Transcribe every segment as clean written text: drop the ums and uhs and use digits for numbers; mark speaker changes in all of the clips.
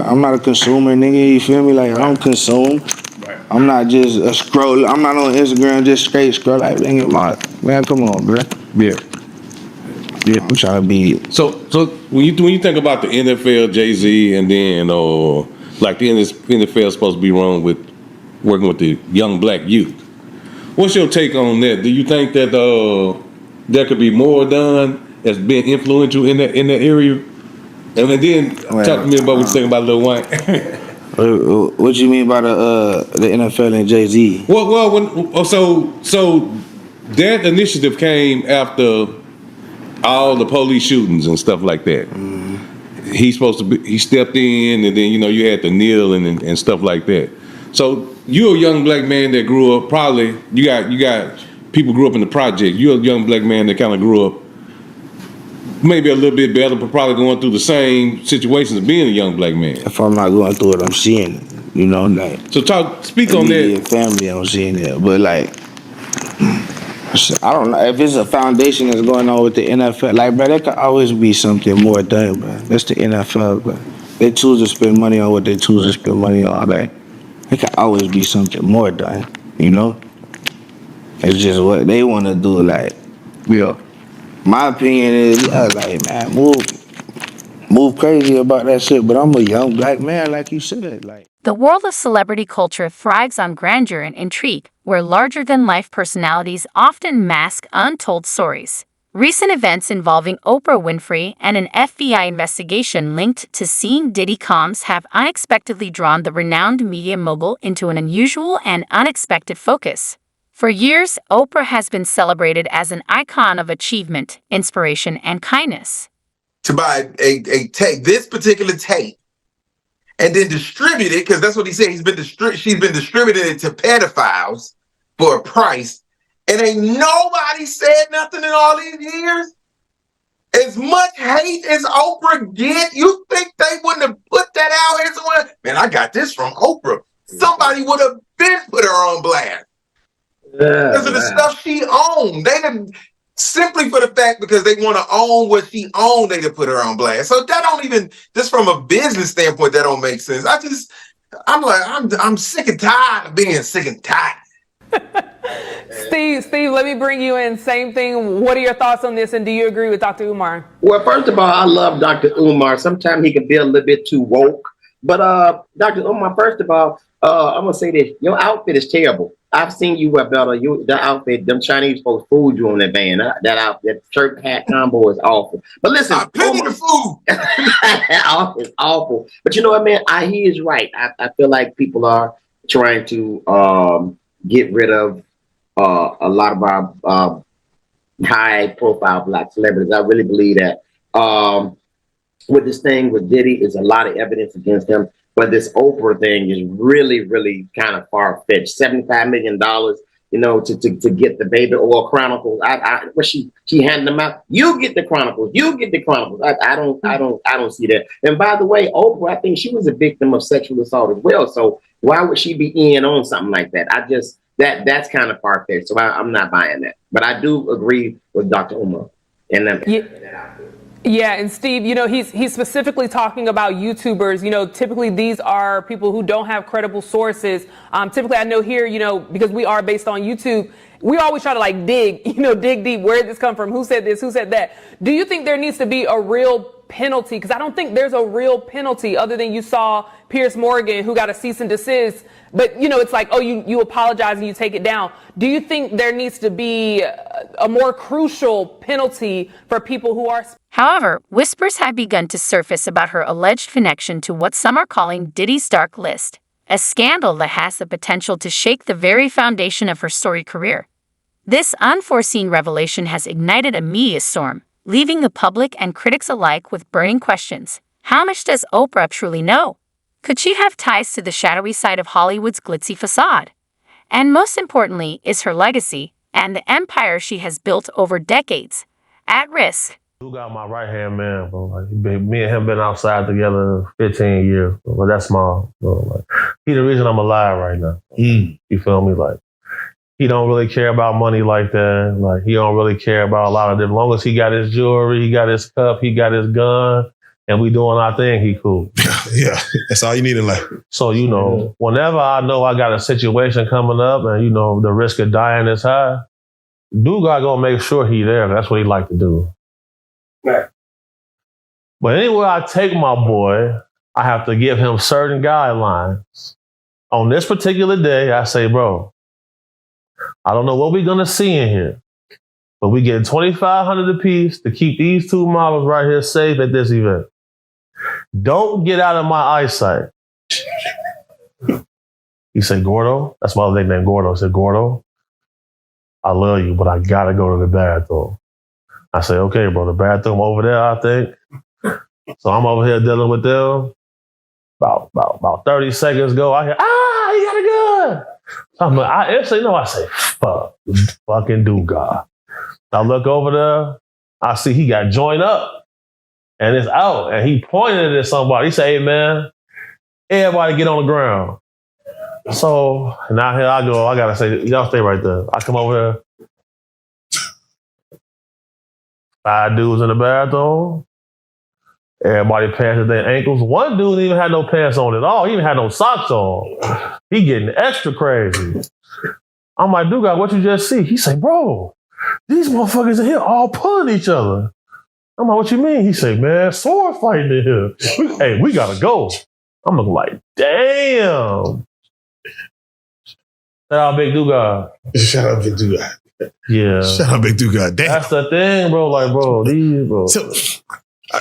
Speaker 1: I'm not a consumer, nigga. You feel me? Like, I don't consume. Right. I'm not just a scroll. I'm not on Instagram just straight scroll. Like, man, come on, bro. Yeah. Yeah, I'm trying to be.
Speaker 2: So when you think about the NFL, Jay-Z, and then like the NFL is supposed to be run with working with the young black youth. What's your take on that? Do you think that there could be more done that's been influential in that area? And then talk to me about what you think about Lil Wayne.
Speaker 1: What you mean by the NFL and Jay-Z?
Speaker 2: So that initiative came after all the police shootings and stuff like that. Mm-hmm. He stepped in, and then you had to kneel and stuff like that. So you're a young black man that grew up. Probably you got people grew up in the project. You're a young black man that kind of grew up maybe a little bit better, but probably going through the same situations of being a young black man.
Speaker 1: If I'm not going through it, I'm seeing it. Like.
Speaker 2: So speak on that.
Speaker 1: Family, I'm seeing it, but like, I don't know if it's a foundation that's going on with the NFL. Like, bro, there could always be something more done, bro. That's the NFL, bro. They choose to spend money on what they choose to spend money on. Like, there could always be something more done. It's just what they want to do. Like, my opinion is, like, man, move crazy about that shit. But I'm a young black man, like you said. Like,
Speaker 3: the world of celebrity culture thrives on grandeur and intrigue, where larger-than-life personalities often mask untold stories. Recent events involving Oprah Winfrey and an FBI investigation linked to seeing Diddy comms have unexpectedly drawn the renowned media mogul into an unusual and unexpected focus. For years, Oprah has been celebrated as an icon of achievement, inspiration, and kindness.
Speaker 4: To buy a tape, this particular tape, and then distribute it, because that's what he said. She's been distributing it to pedophiles for a price, and ain't nobody said nothing in all these years. As much hate as Oprah get, you think they wouldn't have put that out here somewhere? Man, I got this from Oprah. Somebody would have been put her on blast. Because of the stuff she owned. They didn't, simply for the fact because they want to own what she owned, they could put her on blast. So that don't even, just from a business standpoint, that don't make sense. I'm sick and tired of being sick and tired.
Speaker 5: Steve, let me bring you in. Same thing. What are your thoughts on this? And do you agree with Dr. Umar?
Speaker 6: Well, first of all, I love Dr. Umar. Sometimes he can be a little bit too woke. But Dr. Umar, first of all, I'm going to say this. Your outfit is terrible. I've seen you wear better. The outfit, them Chinese folks fooled you on that van. That shirt, hat combo is awful. But listen,
Speaker 4: I pity the food.
Speaker 6: It's awful. But you know what, man? He is right. I feel like people are trying to get rid of a lot of our high-profile black celebrities. I really believe that. With this thing with Diddy, is a lot of evidence against him. But this Oprah thing is really, really kind of far-fetched. $75 million, to get the Baby Oil Chronicles. She handed them out. You get the Chronicles. I don't see that. And by the way, Oprah, I think she was a victim of sexual assault as well. So why would she be in on something like that? That's kind of far-fetched. So I'm not buying that. But I do agree with Dr. Umar.
Speaker 5: Yeah, and Steve, he's specifically talking about YouTubers. Typically these are people who don't have credible sources. Typically I know here, because we are based on YouTube, we always try to dig deep. Where did this come from? Who said this? Who said that? Do you think there needs to be a real penalty? Because I don't think there's a real penalty other than you saw Piers Morgan, who got a cease and desist. But, it's like, oh, you apologize and you take it down. Do you think there needs to be a more crucial penalty for people who are...
Speaker 3: However, whispers have begun to surface about her alleged connection to what some are calling Diddy's dark list, a scandal that has the potential to shake the very foundation of her storied career. This unforeseen revelation has ignited a media storm, leaving the public and critics alike with burning questions. How much does Oprah truly know? Could she have ties to the shadowy side of Hollywood's glitzy facade? And most importantly, is her legacy and the empire she has built over decades at risk?
Speaker 7: Who got my right-hand man, bro? Me and him been outside together 15 years. But that's small. He the reason I'm alive right now. You feel me? He don't really care about money like that. He don't really care about a lot of them. As long as he got his jewelry, he got his cup, he got his gun, and we doing our thing, he cool.
Speaker 8: Yeah, that's all you need in life.
Speaker 7: So, you know, whenever I know I got a situation coming up and, you know, the risk of dying is high, dude got gonna make sure he there. That's what he like to do.
Speaker 6: Right.
Speaker 7: But anywhere I take my boy, I have to give him certain guidelines. On this particular day, I say, bro, I don't know what we're gonna see in here, but we get $2,500 apiece to keep these two models right here safe at this event. Don't get out of my eyesight. He said, Gordo, that's my nickname, Gordo. I said, Gordo, I love you, but I gotta go to the bathroom. I said, okay, bro, the bathroom over there, I think. So I'm over here dealing with them. About 30 seconds go, I hear, he got a gun. So I'm like, I instantly know, I say, fucking do God. I look over there, I see he got joined up and it's out. And he pointed it at somebody. He said, hey man, everybody get on the ground. So now here I go, I gotta say, y'all stay right there. I come over there. 5 dudes in the bathroom. Everybody pants their ankles. One dude didn't even have no pants on at all. He even had no socks on. He getting extra crazy. I'm like, dude, what you just see? He say, bro, these motherfuckers in here all pulling each other. I'm like, what you mean? He say, man, sword fighting in here. Hey, we gotta go. I'm looking like, damn. Shout out Big Dugard.
Speaker 8: Shout out Big Dugard.
Speaker 7: Yeah.
Speaker 8: Shout out Big Dugard. Damn.
Speaker 7: That's the thing, bro. Like, bro, these, bro.
Speaker 8: So,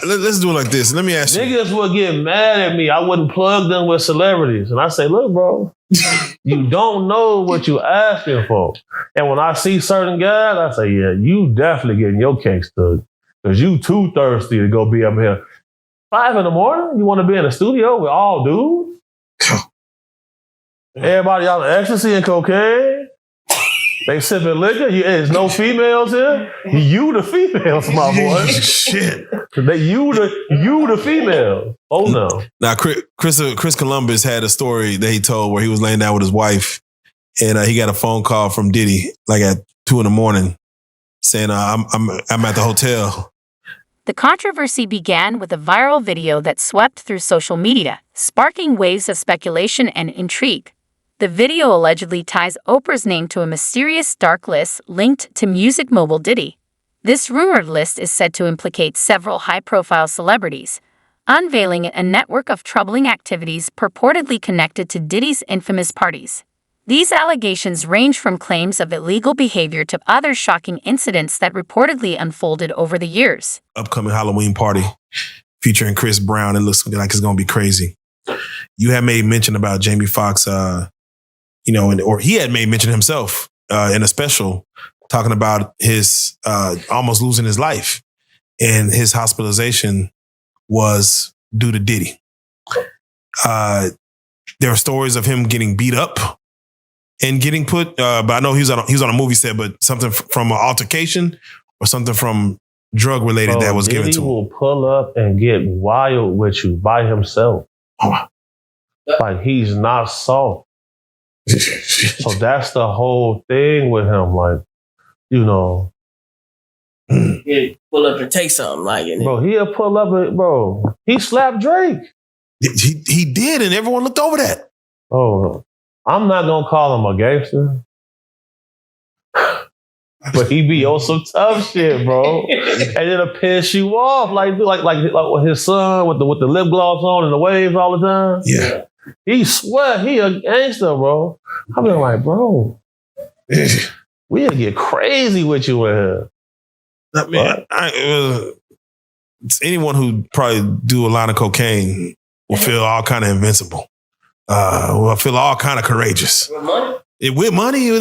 Speaker 8: let's do it like this. Let me ask you.
Speaker 7: Niggas would get mad at me. I wouldn't plug them with celebrities. And I say, look, bro, you don't know what you asking for. And when I see certain guys, I say, yeah, you definitely getting your cake stood. Because you too thirsty to go be up here. 5 a.m, you want to be in the studio with all dudes? Everybody on ecstasy and cocaine? They sipping liquor. There's no females here. You the females, my boy.
Speaker 8: Shit.
Speaker 7: You the female. Oh no.
Speaker 8: Now, Chris Columbus had a story that he told where he was laying down with his wife, and he got a phone call from Diddy like at 2 a.m, saying, "I'm at the hotel."
Speaker 3: The controversy began with a viral video that swept through social media, sparking waves of speculation and intrigue. The video allegedly ties Oprah's name to a mysterious dark list linked to music mogul Diddy. This rumored list is said to implicate several high-profile celebrities, unveiling a network of troubling activities purportedly connected to Diddy's infamous parties. These allegations range from claims of illegal behavior to other shocking incidents that reportedly unfolded over the years.
Speaker 8: Upcoming Halloween party featuring Chris Brown. It looks like it's going to be crazy. You had made mention about Jamie Foxx, or he had made mention himself in a special talking about his almost losing his life, and his hospitalization was due to Diddy. There are stories of him getting beat up and getting put, but I know he was on a movie set, but something from an altercation or something from drug related that was given to him.
Speaker 7: Diddy will pull up and get wild with you by himself. Like he's not soft. So that's the whole thing with him. Like,
Speaker 9: He'll pull up and take something like it.
Speaker 7: Bro, he'll pull up and, bro, he slapped Drake.
Speaker 8: He did, and everyone looked over that.
Speaker 7: Oh, I'm not going to call him a gangster. But he be on some tough shit, bro. And it'll piss you off. Like with his son with the lip gloss on and the waves all the time.
Speaker 8: Yeah.
Speaker 7: He swear he a gangster, bro. I been like, bro, we'll get crazy with you in here.
Speaker 8: I mean, anyone who probably do a lot of cocaine will feel all kind of invincible. Will feel all kind of courageous.
Speaker 9: With money?
Speaker 8: With money,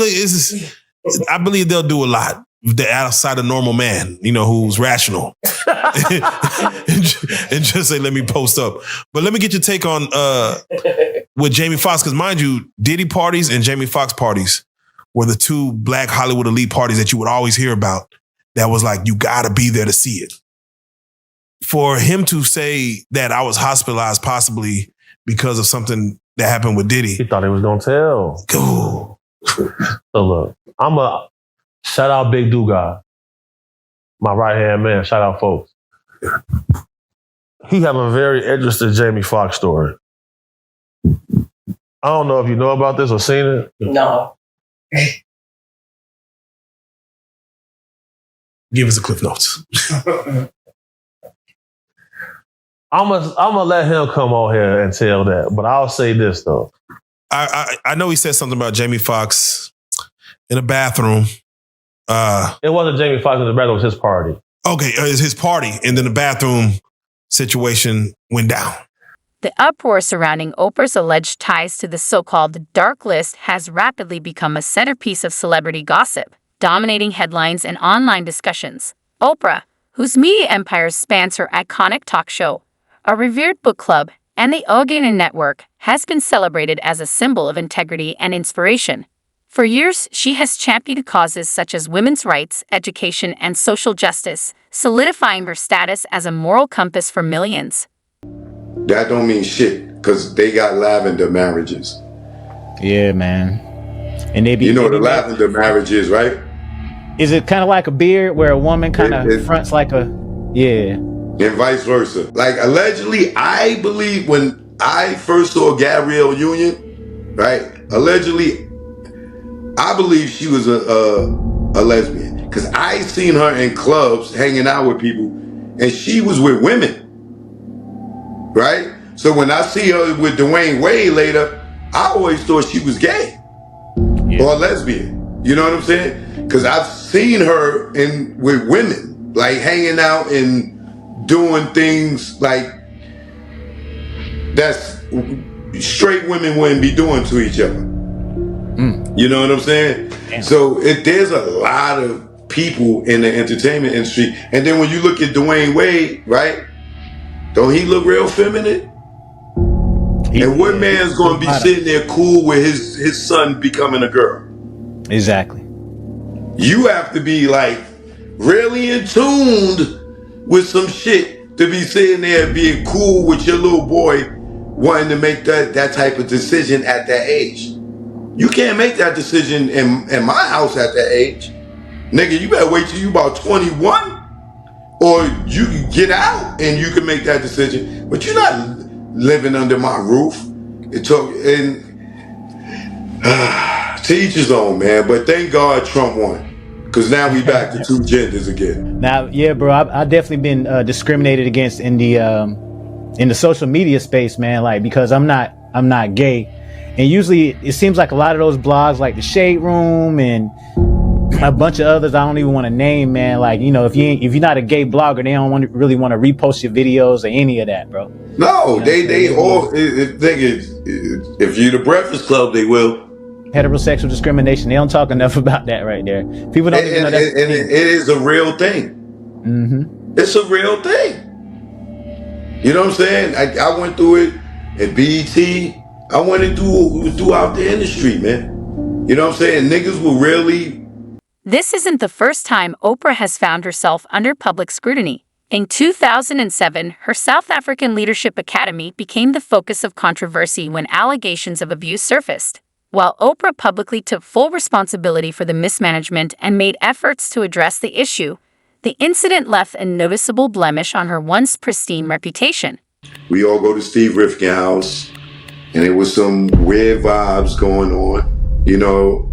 Speaker 8: I believe they'll do a lot outside a normal man, who's rational. and just say, let me post up. But let me get your take on with Jamie Foxx, because mind you, Diddy parties and Jamie Foxx parties were the two black Hollywood elite parties that you would always hear about. That was like, you gotta be there to see it. For him to say that I was hospitalized possibly because of something that happened with Diddy.
Speaker 7: He thought he was gonna tell.
Speaker 8: Go.
Speaker 7: So look, shout out Big Dugard, my right hand man. Shout out folks. he have a very interesting Jamie Foxx story. I don't know if you know about this or seen it.
Speaker 9: No.
Speaker 8: Give us the Cliff Notes.
Speaker 7: I'm gonna let him come on here and tell that, but I'll say this though.
Speaker 8: I know he said something about Jamie Foxx in a bathroom.
Speaker 7: It wasn't Jamie Foxx in the bathroom, it was his party.
Speaker 8: Okay, it's his party, and then the bathroom situation went down.
Speaker 3: The uproar surrounding Oprah's alleged ties to the so-called dark list has rapidly become a centerpiece of celebrity gossip, dominating headlines and online discussions. Oprah, whose media empire spans her iconic talk show, a revered book club, and the Oganen Network, has been celebrated as a symbol of integrity and inspiration. For years, she has championed causes such as women's rights, education, and social justice, solidifying her status as a moral compass for millions.
Speaker 10: That don't mean shit, because they got lavender marriages.
Speaker 11: Yeah, man. And they be,
Speaker 10: you know what a lavender marriage is, right?
Speaker 11: Is it kind of like a beard where a woman kind of fronts like a, yeah.
Speaker 10: And vice versa. Like, allegedly, I believe when I first saw Gabrielle Union, right? Allegedly, I believe she was a lesbian. Because I seen her in clubs hanging out with people, and she was with women. Right? So when I see her with Dwayne Wade later, I always thought she was gay or lesbian. You know what I'm saying? Because I've seen her with women, like hanging out and doing things like that's straight women wouldn't be doing to each other. You know what I'm saying? Damn. So there's a lot of people in the entertainment industry. And then when you look at Dwayne Wade, right? Don't he look real feminine? And what man's going to be sitting there cool with his son becoming a girl?
Speaker 11: Exactly.
Speaker 10: You have to be like really in tuned with some shit to be sitting there being cool with your little boy wanting to make that type of decision at that age. You can't make that decision in my house at that age. Nigga, you better wait till you about 21. Or you can get out and you can make that decision. But you're not living under my roof. To each his own, man. But thank God Trump won. Because now we back to two genders again.
Speaker 11: Now, yeah, bro, I definitely been discriminated against in the social media space, man. Like, because I'm not gay. And usually it seems like a lot of those blogs, like the Shade Room and a bunch of others I don't even want to name, man. Like, you know, if you're not a gay blogger, they don't really want to repost your videos or any of that, bro.
Speaker 10: No, they all think if you're the Breakfast Club, they will.
Speaker 11: Heterosexual discrimination. They don't talk enough about that right there. People don't even know that.
Speaker 10: And it is a real thing.
Speaker 11: Mm-hmm.
Speaker 10: It's a real thing. You know what I'm saying? I went through it at BET. I went throughout the industry, man. You know what I'm saying? Niggas will really.
Speaker 3: This isn't the first time Oprah has found herself under public scrutiny. In 2007, her South African Leadership Academy became the focus of controversy when allegations of abuse surfaced. While Oprah publicly took full responsibility for the mismanagement and made efforts to address the issue, the incident left a noticeable blemish on her once pristine reputation.
Speaker 10: We all go to Steve Rifkin's house, and there was some weird vibes going on, you know,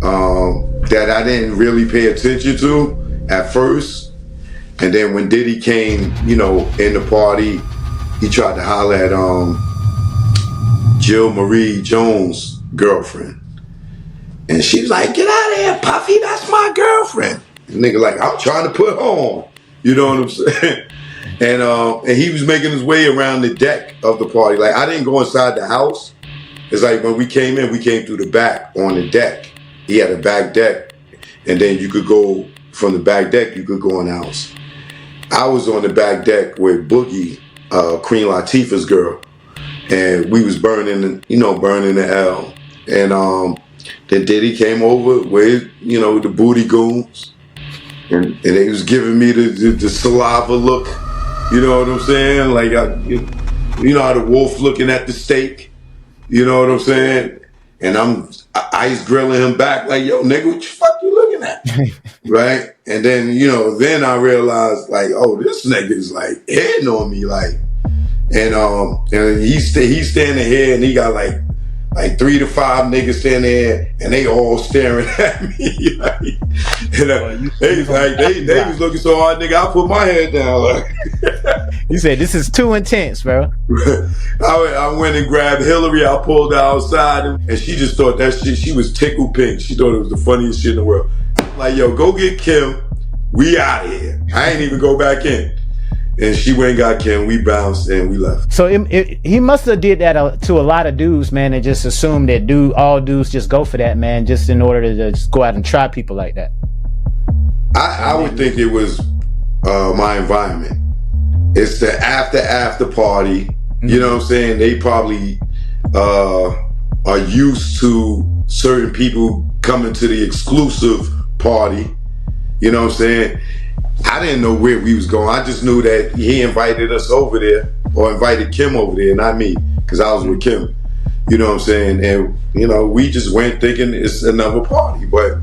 Speaker 10: that I didn't really pay attention to at first. And then when Diddy came, you know, in the party, he tried to holler at Jill Marie Jones' girlfriend. And she was like, "Get out of here, Puffy, that's my girlfriend." The nigga like, "I'm trying to put her on." You know what I'm saying? And he was making his way around the deck of the party. Like, I didn't go inside the house. It's like when we came in, we came through the back on the deck. He had a back deck. And then you could go from the back deck, you could go in the house. I was on the back deck with Boogie, Queen Latifah's girl. And we was burning the L. And then Diddy came over with, you know, the booty goons. And he was giving me the saliva look. You know what I'm saying? Like, you know how the wolf looking at the steak? You know what I'm saying? And I'm ice grilling him back like, "Yo, nigga, what the fuck you looking at?" Right? And then, you know, then I realized like, oh, this nigga is like hitting on me. Like, and he's standing here, and he got like 3 to 5 niggas standing there, and they all staring at me. They was looking so hard, nigga. I put my head down. Like,
Speaker 11: You said this is too intense, bro.
Speaker 10: I went and grabbed Hillary. I pulled her outside, and she just thought that shit. She was tickled pink. She thought it was the funniest shit in the world. Like, yo, go get Kim. We out of here. I ain't even go back in. And she went and got Kim. We bounced and we left.
Speaker 11: So he must have did that to a lot of dudes, man, and just assumed that all dudes just go for that, man, just in order to just go out and try people like that.
Speaker 10: I would think it was my environment. It's the after party. You know what I'm saying? They probably are used to certain people coming to the exclusive party. You know what I'm saying? I didn't know where we was going. I just knew that he invited us over there, or invited Kim over there, not me, because I was with Kim. You know what I'm saying? And, you know, we just went thinking it's another party. But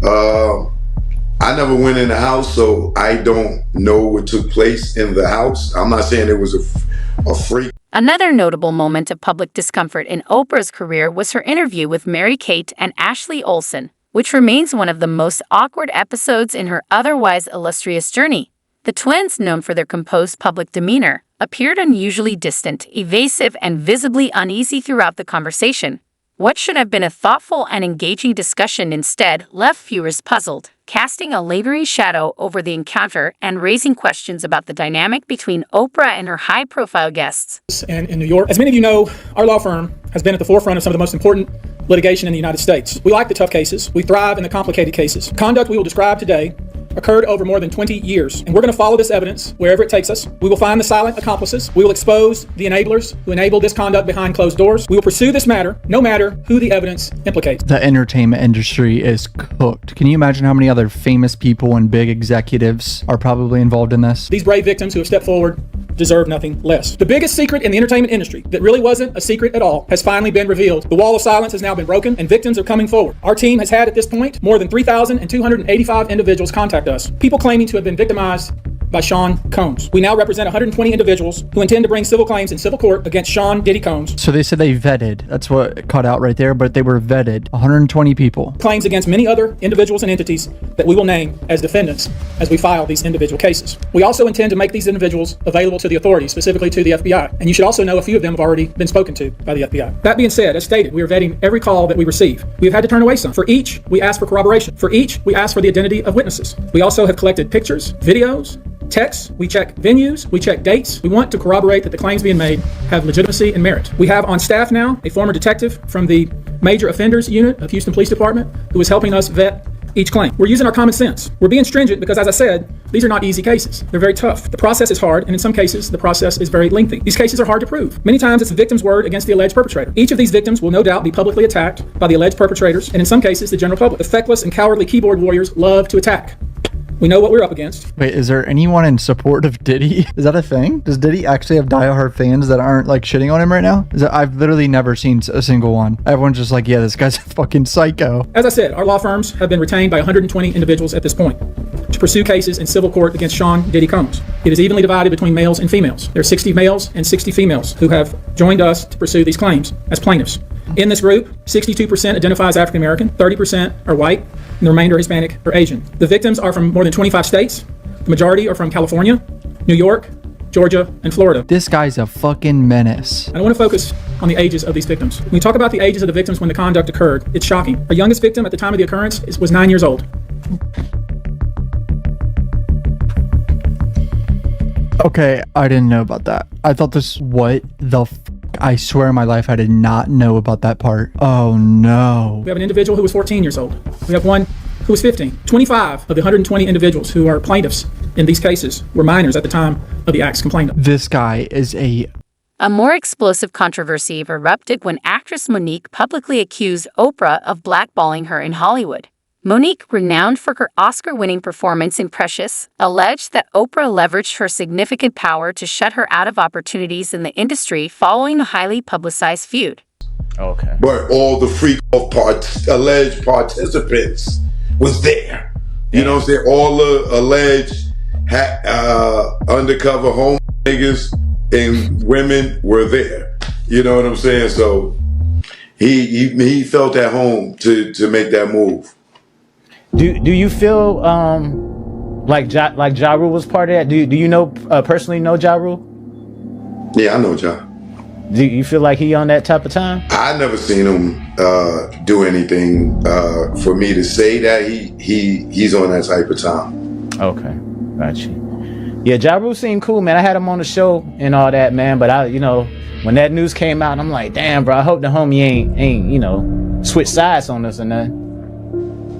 Speaker 10: I never went in the house, so I don't know what took place in the house. I'm not saying it was a freak.
Speaker 3: Another notable moment of public discomfort in Oprah's career was her interview with Mary-Kate and Ashley Olsen, which remains one of the most awkward episodes in her otherwise illustrious journey. The twins, known for their composed public demeanor, appeared unusually distant, evasive, and visibly uneasy throughout the conversation. What should have been a thoughtful and engaging discussion instead left viewers puzzled, casting a lingering shadow over the encounter and raising questions about the dynamic between Oprah and her high-profile guests.
Speaker 12: And in New York, as many of you know, our law firm has been at the forefront of some of the most important litigation in the United States. We like the tough cases. We thrive in the complicated cases. Conduct we will describe today occurred over more than 20 years, and we're going to follow this evidence wherever it takes us. We will find the silent accomplices. We will expose the enablers who enable this conduct behind closed doors. We will pursue this matter, no matter who the evidence implicates.
Speaker 13: The entertainment industry is cooked. Can you imagine how many other famous people and big executives are probably involved in this?
Speaker 12: These brave victims who have stepped forward deserve nothing less. The biggest secret in the entertainment industry that really wasn't a secret at all has finally been revealed. The wall of silence has now been broken, and victims are coming forward. Our team has had at this point more than 3,285 individuals contact us, people claiming to have been victimized by Sean Combs. We now represent 120 individuals who intend to bring civil claims in civil court against Sean Diddy Combs.
Speaker 13: So they said they vetted. That's what cut out right there, but they were vetted. 120 people.
Speaker 12: Claims against many other individuals and entities that we will name as defendants as we file these individual cases. We also intend to make these individuals available to the authorities, specifically to the FBI. And you should also know a few of them have already been spoken to by the FBI. That being said, as stated, we are vetting every call that we receive. We have had to turn away some. For each, we ask for corroboration. For each, we ask for the identity of witnesses. We also have collected pictures, videos, texts, we check venues, we check dates. We want to corroborate that the claims being made have legitimacy and merit. We have on staff now a former detective from the Major Offenders Unit of Houston Police Department who is helping us vet each claim. We're using our common sense. We're being stringent because, as I said, these are not easy cases. They're very tough. The process is hard, and in some cases, the process is very lengthy. These cases are hard to prove. Many times, it's the victim's word against the alleged perpetrator. Each of these victims will no doubt be publicly attacked by the alleged perpetrators, and in some cases, the general public. The feckless and cowardly keyboard warriors love to attack. We know what we're up against.
Speaker 13: Wait, is there anyone in support of Diddy? Is that a thing? Does Diddy actually have diehard fans that aren't like shitting on him right now? I've literally never seen a single one. Everyone's just like, yeah, this guy's a fucking psycho.
Speaker 12: As I said, our law firms have been retained by 120 individuals at this point to pursue cases in civil court against Sean Diddy Combs. It is evenly divided between males and females. There are 60 males and 60 females who have joined us to pursue these claims as plaintiffs. In this group, 62% identify as African American, 30% are white, and the remainder Hispanic or Asian. The victims are from more than 25 states. The majority are from California, New York, Georgia, and Florida.
Speaker 13: This guy's a fucking menace.
Speaker 12: I want to focus on the ages of these victims. When we talk about the ages of the victims when the conduct occurred, it's shocking. Our youngest victim at the time of the occurrence was 9 years old.
Speaker 13: Okay, I didn't know about that. I thought what the I swear in my life I did not know about that part. Oh no.
Speaker 12: We have an individual who was 14 years old. We have one who was 15. 25 of the 120 individuals who are plaintiffs in these cases were minors at the time of the acts complained of.
Speaker 13: This guy is
Speaker 3: A more explosive controversy erupted when actress Monique publicly accused Oprah of blackballing her in Hollywood. Monique, renowned for her Oscar-winning performance in Precious, alleged that Oprah leveraged her significant power to shut her out of opportunities in the industry following a highly publicized feud.
Speaker 10: Okay. But all the freak of alleged participants was there. You know what I'm saying? All the alleged undercover home niggas and women were there. You know what I'm saying? So he felt at home to make that move.
Speaker 11: Do you feel like Ja Rule was part of that? Do you know personally know Ja Rule?
Speaker 10: Yeah, I know Ja.
Speaker 11: Do you feel like he on that type of time?
Speaker 10: I never seen him do anything for me to say that he's on that type of time.
Speaker 11: Okay, got you. Yeah, Ja Rule seemed cool, man. I had him on the show and all that, man. But when that news came out, I'm like, damn, bro. I hope the homie ain't switch sides on us or nothing.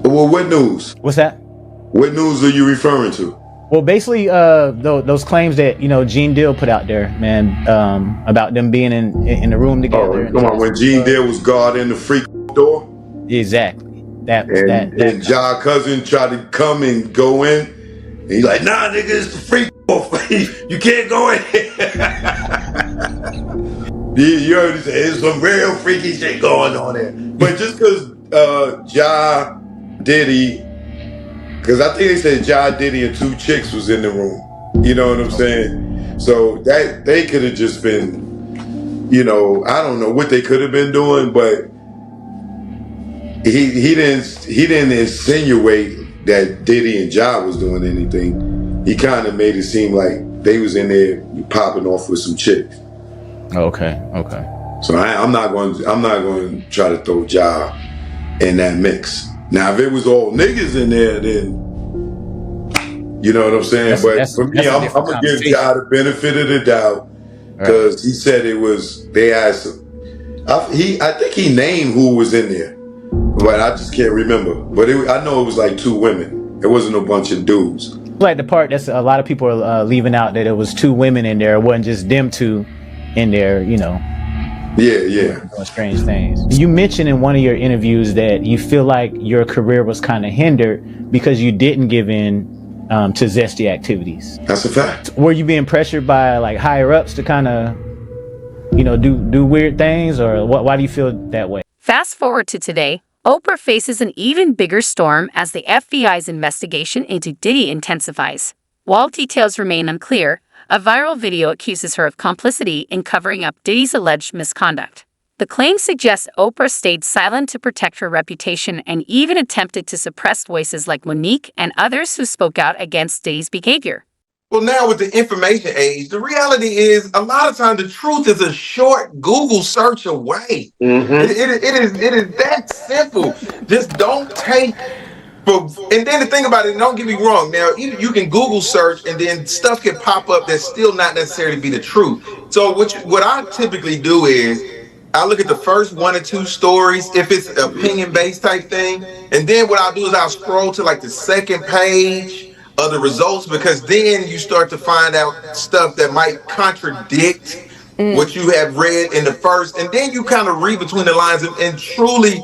Speaker 10: Well, what news?
Speaker 11: What's that?
Speaker 10: What news are you referring to?
Speaker 11: Well, basically, those claims that Gene Deal put out there, man, about them being in the room together.
Speaker 10: Oh, come on, when Gene Deal was guarding the freak door.
Speaker 11: Exactly.
Speaker 10: And Ja cousin tried to come and go in, and he's like, "Nah, nigga, it's the freak door. You can't go in." You heard it say there's some real freaky shit going on there. But just because Ja, Diddy. Because I think they said Ja, Diddy, and 2 chicks was in the room. You know what I'm saying? So that they could have just been, I don't know what they could have been doing, but he didn't insinuate that Diddy and Ja was doing anything. He kind of made it seem like they was in there popping off with some chicks.
Speaker 11: Okay.
Speaker 10: So I'm not going to try to throw Ja in that mix. Now, if it was all niggas in there, then you know what I'm saying. But for me, I'm gonna give Ja the benefit of the doubt because he said it was. They asked him. I think he named who was in there, but I just can't remember. But I know it was like 2 women. It wasn't a bunch of dudes.
Speaker 11: Like the part that's a lot of people are leaving out that it was 2 women in there. It wasn't just them 2 in there.
Speaker 10: Yeah.
Speaker 11: Doing strange things. You mentioned in one of your interviews that you feel like your career was kind of hindered because you didn't give in to zesty activities.
Speaker 10: That's a fact.
Speaker 11: Were you being pressured by like higher ups to kind of, do weird things, or why do you feel that way?
Speaker 3: Fast forward to today, Oprah faces an even bigger storm as the FBI's investigation into Diddy intensifies. While details remain unclear, a viral video accuses her of complicity in covering up Diddy's alleged misconduct. The claim suggests Oprah stayed silent to protect her reputation and even attempted to suppress voices like Monique and others who spoke out against Diddy's behavior.
Speaker 4: Well, now with the information age, the reality is a lot of times the truth is a short Google search away.
Speaker 6: Mm-hmm.
Speaker 4: It is that simple. Just don't take. And then the thing about it, don't get me wrong. Now, you can Google search and then stuff can pop up that's still not necessarily be the truth. So what I typically do is I look at the first 1 or 2 stories, if it's opinion-based type thing. And then what I'll do is I'll scroll to like the second page of the results, because then you start to find out stuff that might contradict what you have read in the first. And then you kind of read between the lines and truly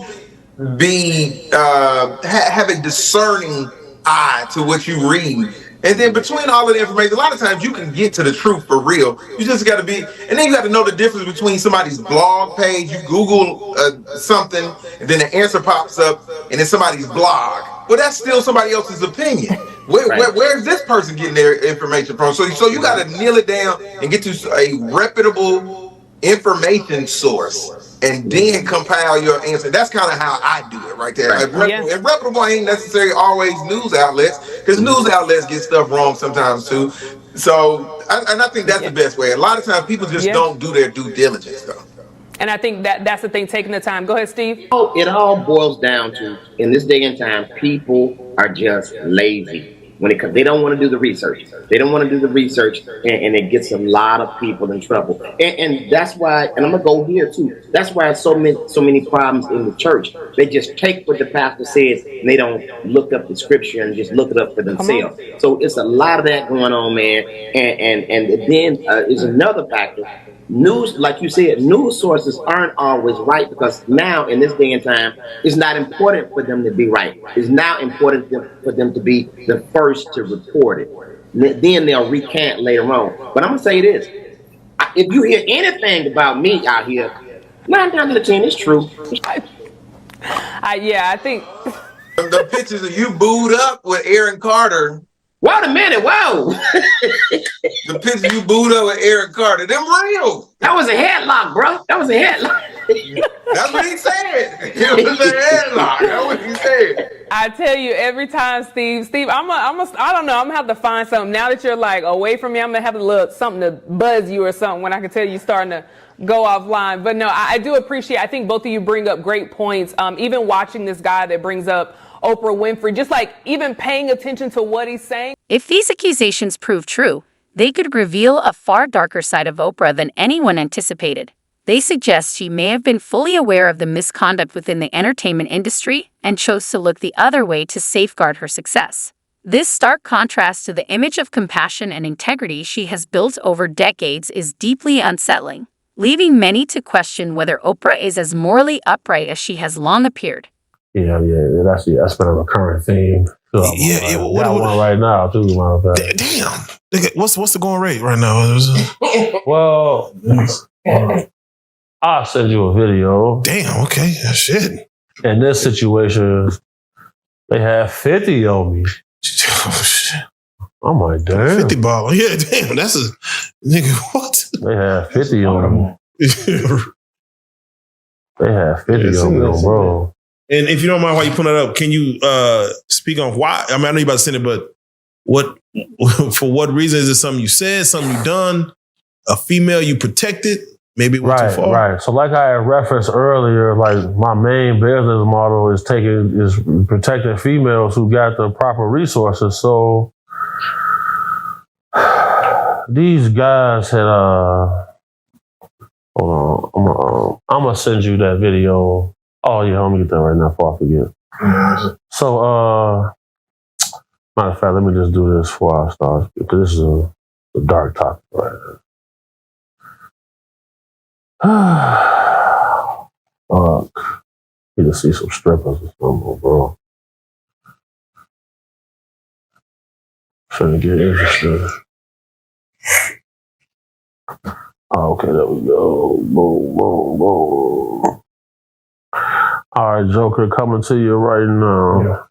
Speaker 4: have a discerning eye to what you read. And then between all of the information, a lot of times you can get to the truth for real. You just got to be, and then you got to know the difference between somebody's blog page. You Google something, and then the answer pops up, and it's somebody's blog. Well, that's still somebody else's opinion. Where's this person getting their information from? So you got to nail it down and get to a reputable information source, and then compile your answer. That's kind of how I do it right there. And reputable ain't necessarily always news outlets, because news outlets get stuff wrong sometimes too. So, I think that's the best way. A lot of times people just don't do their due diligence though.
Speaker 5: And I think that's the thing, taking the time. Go ahead, Steve.
Speaker 6: It all boils down to, in this day and time, people are just lazy. They don't want to do the research. They don't want to do the research, and it gets a lot of people in trouble. And that's why, and I'm gonna go here too. That's why so many problems in the church. They just take what the pastor says, and they don't look up the scripture and just look it up for themselves. So it's a lot of that going on, man. And then is another factor. News, like you said, news sources aren't always right, because now in this day and time, it's not important for them to be right. It's now important for them to be the first to report it. Then they'll recant later on. But I'm gonna say this: if you hear anything about me out here, 9 times out of 10, it's true.
Speaker 5: I think
Speaker 4: the pictures of you booed up with Aaron Carter
Speaker 6: Wait a minute, whoa.
Speaker 4: The picture you booed up with Eric Carter, them real.
Speaker 6: That was a headlock, bro. That was a headlock.
Speaker 4: That's what he said. It was a headlock. That's what he said.
Speaker 5: I tell you every time, Steve, I don't know, I'm gonna have to find something. Now that you're like away from me, I'm gonna have to look something to buzz you or something when I can tell you starting to go offline. But no, I do appreciate, I think both of you bring up great points. Even watching this guy that brings up Oprah Winfrey, just like even paying attention to what he's saying.
Speaker 3: If these accusations prove true, they could reveal a far darker side of Oprah than anyone anticipated. They suggest she may have been fully aware of the misconduct within the entertainment industry and chose to look the other way to safeguard her success. This stark contrast to the image of compassion and integrity she has built over decades is deeply unsettling, leaving many to question whether Oprah is as morally upright as she has long appeared.
Speaker 7: Yeah, that's been a recurring theme. So what one right now too,
Speaker 8: Damn. What's the going rate right now?
Speaker 7: Well, I'll send you a video.
Speaker 8: Damn, okay. Shit.
Speaker 7: In this situation, they have 50 on me. I'm like, damn.
Speaker 8: 50 ball. Yeah, damn. That's a nigga. What?
Speaker 7: They have 50 on me. They have 50 on me, bro.
Speaker 8: And if you don't mind, while you put that up, can you speak on why? I mean, I know you're about to send it, but for what reason? Is it something you said, something you done, a female you protected? Maybe it went too far.
Speaker 7: Right. So like I referenced earlier, like my main business model is protecting females who got the proper resources. So these guys had hold on, I'm gonna send you that video. Oh yeah, let me get that right now before I forget. So matter of fact, let me just do this before I start, because this is a dark topic right now. Fuck. Need to see some strippers or something, bro. Trying to get interested. Oh, okay, there we go. Boom, boom, boom. All right, Joker, coming to you right now.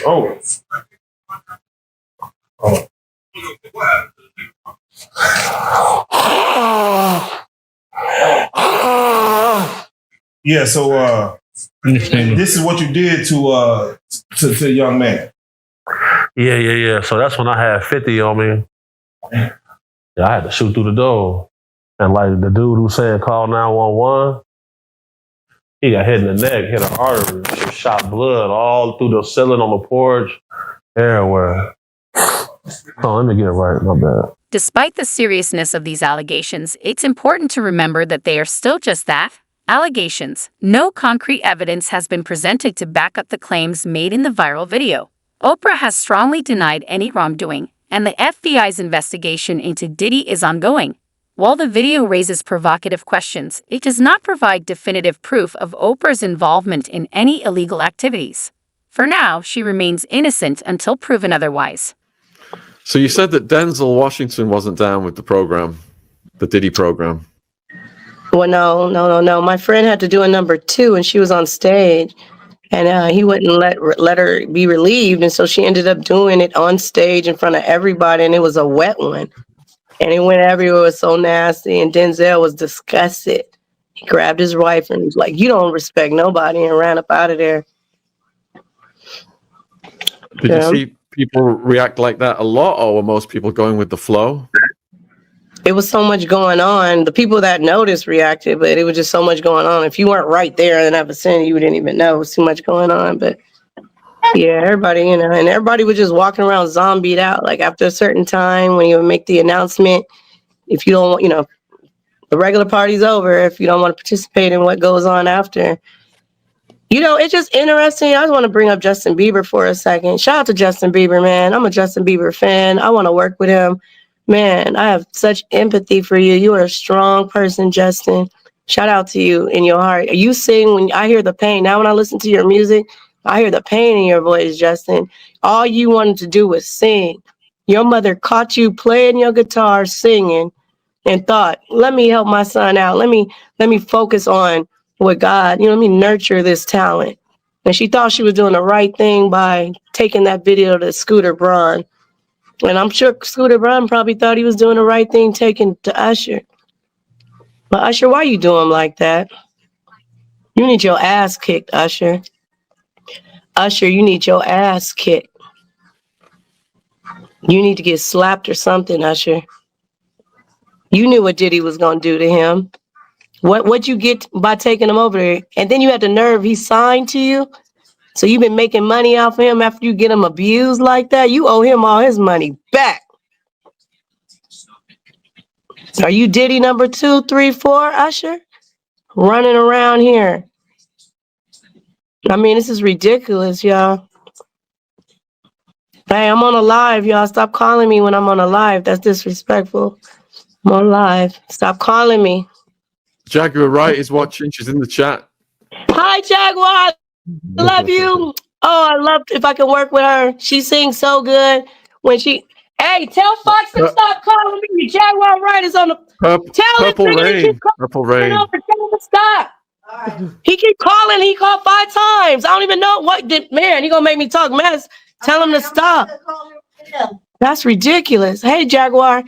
Speaker 8: Oh. Yeah, so this is what you did to the young man.
Speaker 7: Yeah. So that's when I had 50 on me. Yeah, I had to shoot through the door. And like the dude who said call 911, he got hit in the neck, hit an artery, shot blood all through the ceiling on the porch, everywhere. Oh, let me get it right, my bad.
Speaker 3: Despite the seriousness of these allegations, it's important to remember that they are still just that, allegations. No concrete evidence has been presented to back up the claims made in the viral video. Oprah has strongly denied any wrongdoing, and the FBI's investigation into Diddy is ongoing. While the video raises provocative questions, it does not provide definitive proof of Oprah's involvement in any illegal activities. For now, she remains innocent until proven otherwise.
Speaker 14: So you said that Denzel Washington wasn't down with the program, the Diddy program.
Speaker 9: Well, no. My friend had to do a number 2, and she was on stage, and he wouldn't let her be relieved, and so she ended up doing it on stage in front of everybody, and it was a wet one. And it went everywhere. It was so nasty. And Denzel was disgusted. He grabbed his wife and was like, "You don't respect nobody," and ran up out of there.
Speaker 14: Did you see people react like that a lot, or were most people going with the flow?
Speaker 9: It was so much going on. The people that noticed reacted, but it was just so much going on. If you weren't right there in that vicinity, you didn't even know. It was too much going on. But yeah, everybody, and everybody was just walking around zombied out. Like after a certain time, when you would make the announcement, if you don't, the regular party's over, if you don't want to participate in what goes on after. It's just interesting. I just want to bring up Justin Bieber for a second. Shout out to Justin Bieber, man. I'm a Justin Bieber fan. I want to work with him. Man, I have such empathy for you. You are a strong person, Justin. Shout out to you in your heart. You sing when I hear the pain. Now when I listen to your music, I hear the pain in your voice, Justin. All you wanted to do was sing. Your mother caught you playing your guitar, singing. and thought, let me help my son out. Let me focus on what God, let me nurture this talent. And she thought she was doing the right thing by taking that video to Scooter Braun. And I'm sure Scooter Braun probably thought he was doing the right thing taking to Usher. But Usher, why you do him like that? You need your ass kicked, Usher. Usher, you need your ass kicked. You need to get slapped or something, Usher. You knew what Diddy was going to do to him. What'd you get by taking him over there? And then you had the nerve, he signed to you. So you've been making money off of him after you get him abused like that? You owe him all his money back. Are you Diddy number 2, 3, 4, Usher? Running around here. I mean, this is ridiculous, y'all. Hey, I'm on a live, y'all. Stop calling me when I'm on a live. That's disrespectful. I'm on live. Stop calling me.
Speaker 14: Jaguar Wright is watching. She's in the chat.
Speaker 9: Hi, Jaguar. Love you. Oh, I love if I can work with her. She sings so good. Hey, tell Fox to stop calling me. Jaguar Wright is on the. Tell him,
Speaker 14: Purple
Speaker 9: man,
Speaker 14: Rain.
Speaker 9: keep calling
Speaker 14: Purple Rain.
Speaker 9: over. Tell him to stop. He keep calling. He called 5 times. I don't even know man. He gonna make me talk mess. Tell him to stop. That's ridiculous. Hey, Jaguar.